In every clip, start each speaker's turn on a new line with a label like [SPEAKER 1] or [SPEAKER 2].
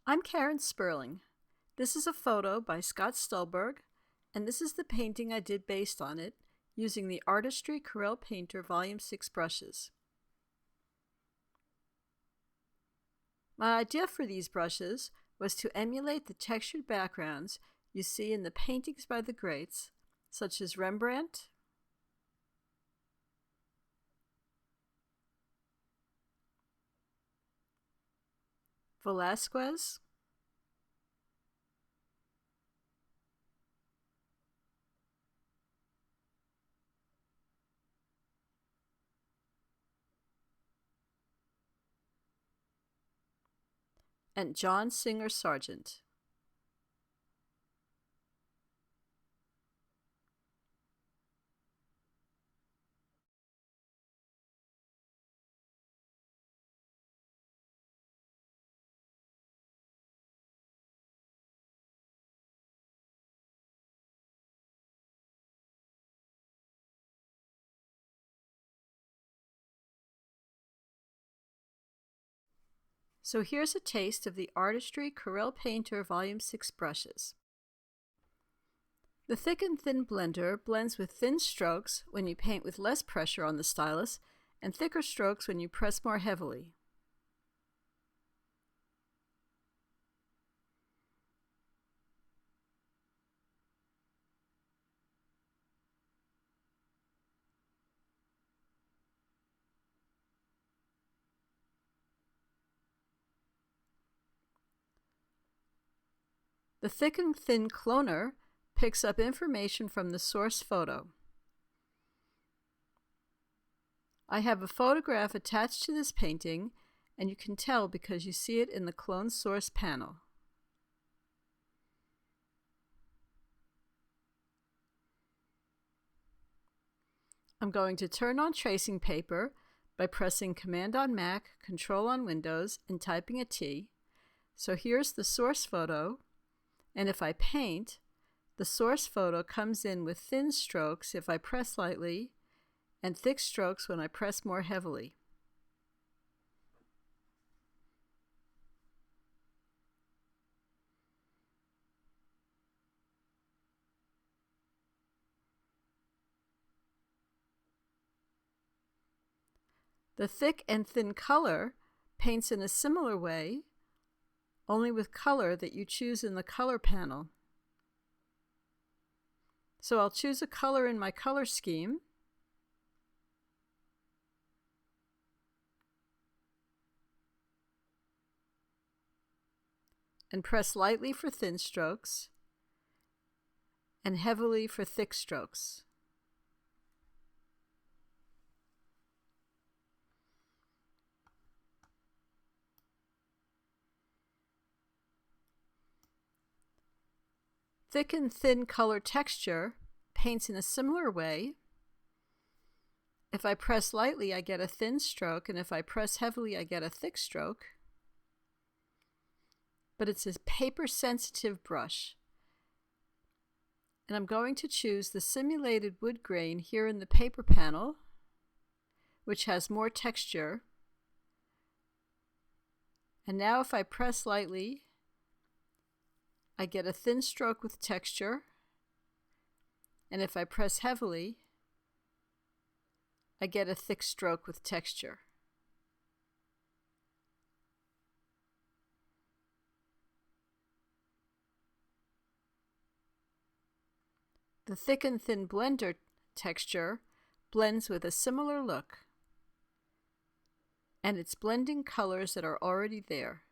[SPEAKER 1] I'm Karen Sperling. This is a photo by Scott Stolberg, and this is the painting I did based on it using the Artistry Corel Painter Volume 6 brushes. My idea for these brushes was to emulate the textured backgrounds you see in the paintings by the greats, such as Rembrandt, Velázquez, and John Singer Sargent. So here's a taste of the Artistry Corel Painter Volume 6 brushes. The thick and thin blender blends with thin strokes when you paint with less pressure on the stylus and thicker strokes when you press more heavily. The thick and thin cloner picks up information from the source photo. I have a photograph attached to this painting, and you can tell because you see it in the clone source panel. I'm going to turn on tracing paper by pressing Command on Mac, Control on Windows, and typing a T. So here's the source photo, and if I paint, the source photo comes in with thin strokes if I press lightly, and thick strokes when I press more heavily. The thick and thin color paints in a similar way, only with color that you choose in the color panel. So I'll choose a color in my color scheme, and press lightly for thin strokes and heavily for thick strokes. Thick and thin color texture paints in a similar way. If I press lightly, I get a thin stroke, and if I press heavily, I get a thick stroke. But it's a paper-sensitive brush. And I'm going to choose the simulated wood grain here in the paper panel, which has more texture. And now if I press lightly, I get a thin stroke with texture, and if I press heavily, I get a thick stroke with texture. The thick and thin blender texture blends with a similar look, and it's blending colors that are already there.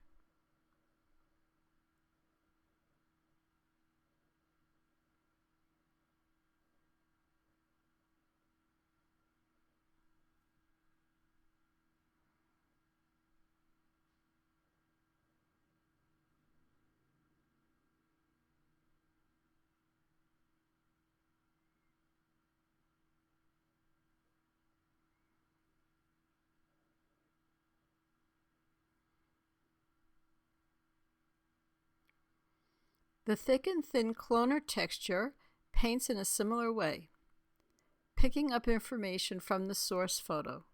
[SPEAKER 1] The thick and thin cloner texture paints in a similar way, picking up information from the source photo.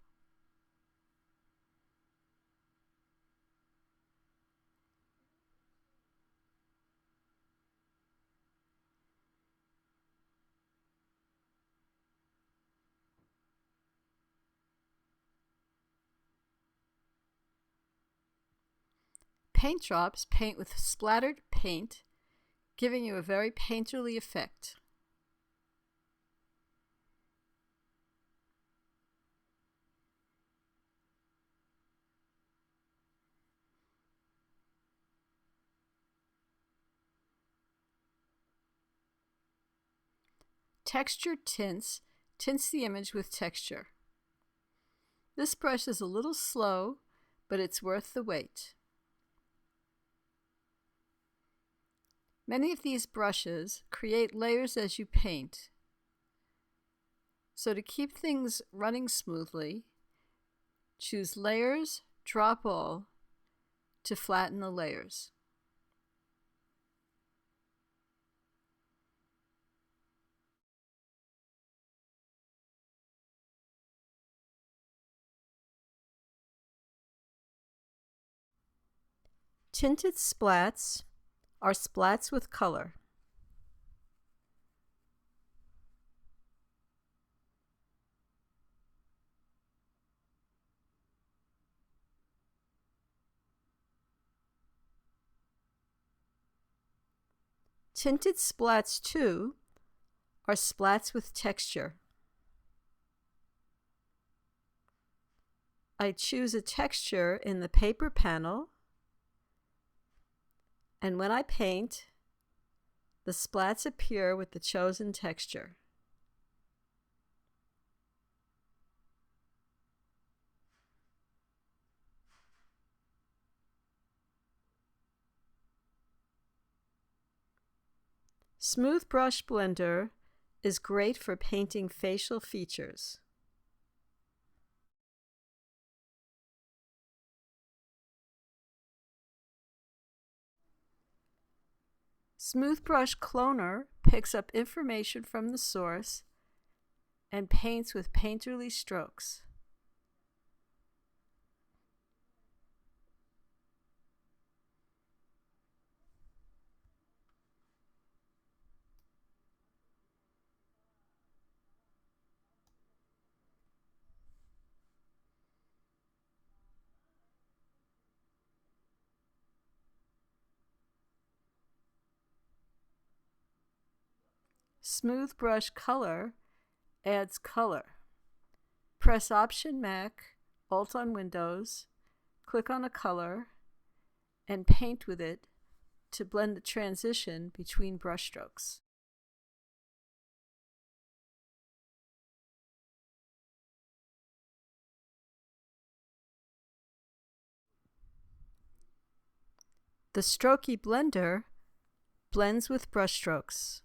[SPEAKER 1] paint drops, paint with splattered paint, giving you a very painterly effect. Textured tints the image with texture. This brush is a little slow, but it's worth the wait. Many of these brushes create layers as you paint. So to keep things running smoothly, choose Layers, Drop All to flatten the layers. Tinted splats are splats with color. Tinted splats, too, are splats with texture. I choose a texture in the paper panel, and when I paint, the splats appear with the chosen texture. Smooth Brush Blender is great for painting facial features. Smooth Brush Cloner picks up information from the source and paints with painterly strokes. Smooth Brush Color adds color. Press Option Mac, Alt on Windows, click on a color, and paint with it to blend the transition between brushstrokes. The Strokey Blender blends with brushstrokes.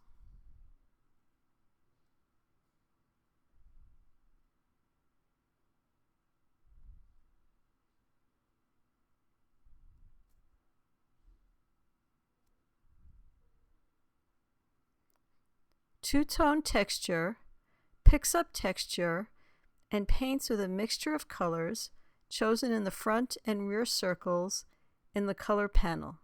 [SPEAKER 1] Two-Tone Texture picks up texture and paints with a mixture of colors chosen in the front and rear circles in the color panel.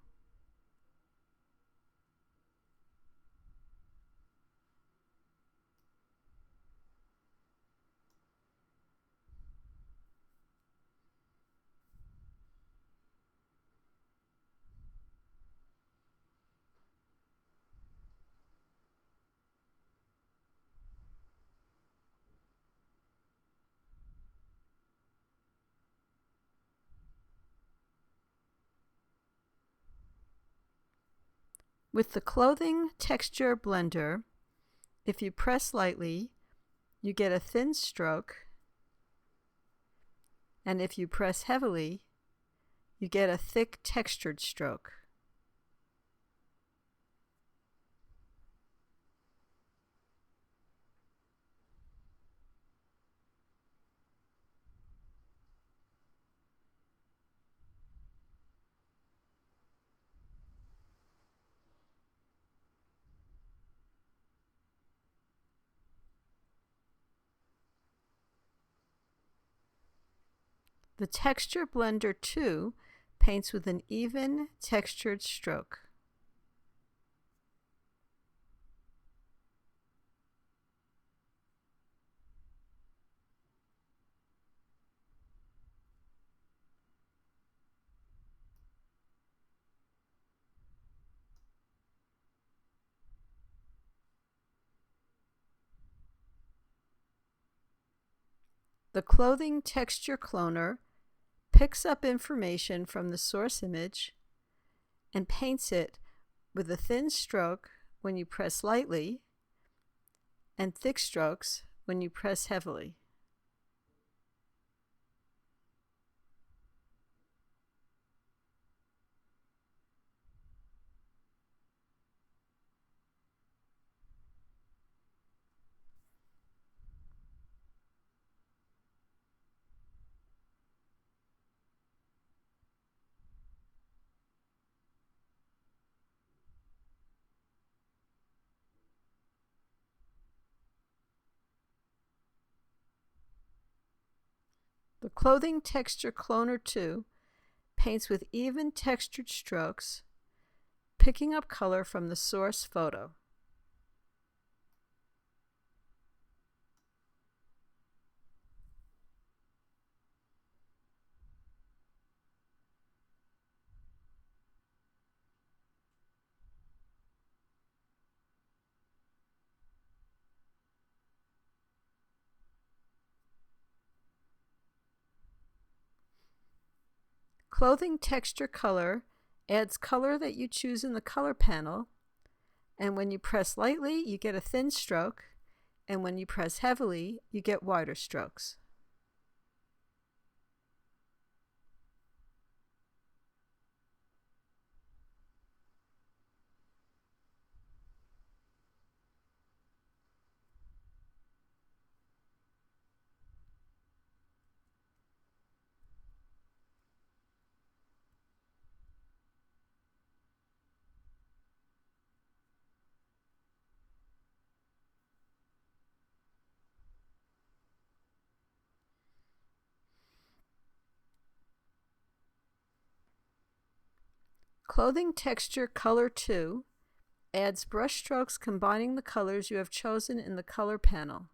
[SPEAKER 1] With the Clothing Texture Blender, if you press lightly, you get a thin stroke, and if you press heavily, you get a thick textured stroke. The Texture Blender 2 paints with an even, textured stroke. The clothing texture cloner picks up information from the source image and paints it with a thin stroke when you press lightly and thick strokes when you press heavily. The Clothing Texture Cloner 2 paints with even textured strokes, picking up color from the source photo. Clothing Texture Color adds color that you choose in the color panel, and when you press lightly you get a thin stroke, and when you press heavily you get wider strokes. Clothing Texture Color 2 adds brush strokes combining the colors you have chosen in the color panel.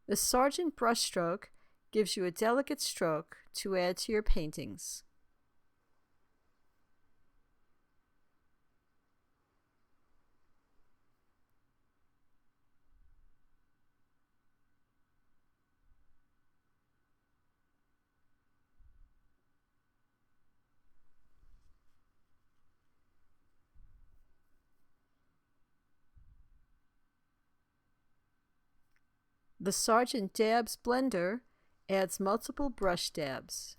[SPEAKER 1] The Sargent brushstroke gives you a delicate stroke to add to your paintings. The Sargent Dabs blender adds multiple brush dabs.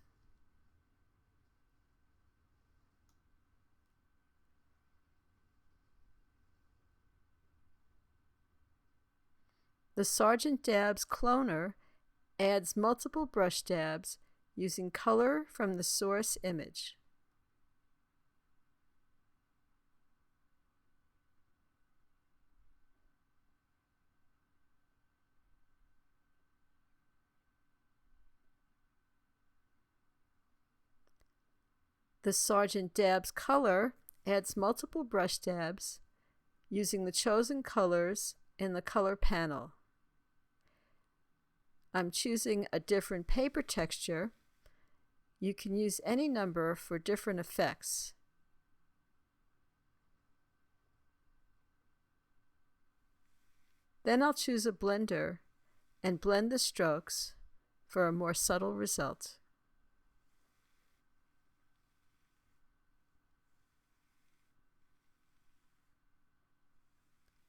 [SPEAKER 1] The Sargent Dabs cloner adds multiple brush dabs using color from the source image. The Sargent Dabs color adds multiple brush dabs using the chosen colors in the color panel. I'm choosing a different paper texture. You can use any number for different effects. Then I'll choose a blender and blend the strokes for a more subtle result.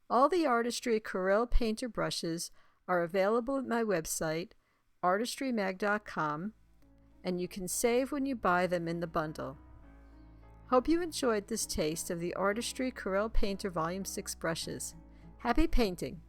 [SPEAKER 1] All the Artistry Corel painter brushes are available at my website, artistrymag.com, and you can save when you buy them in the bundle. Hope you enjoyed this taste of the Artistry Corel Painter Volume 6 brushes. Happy painting!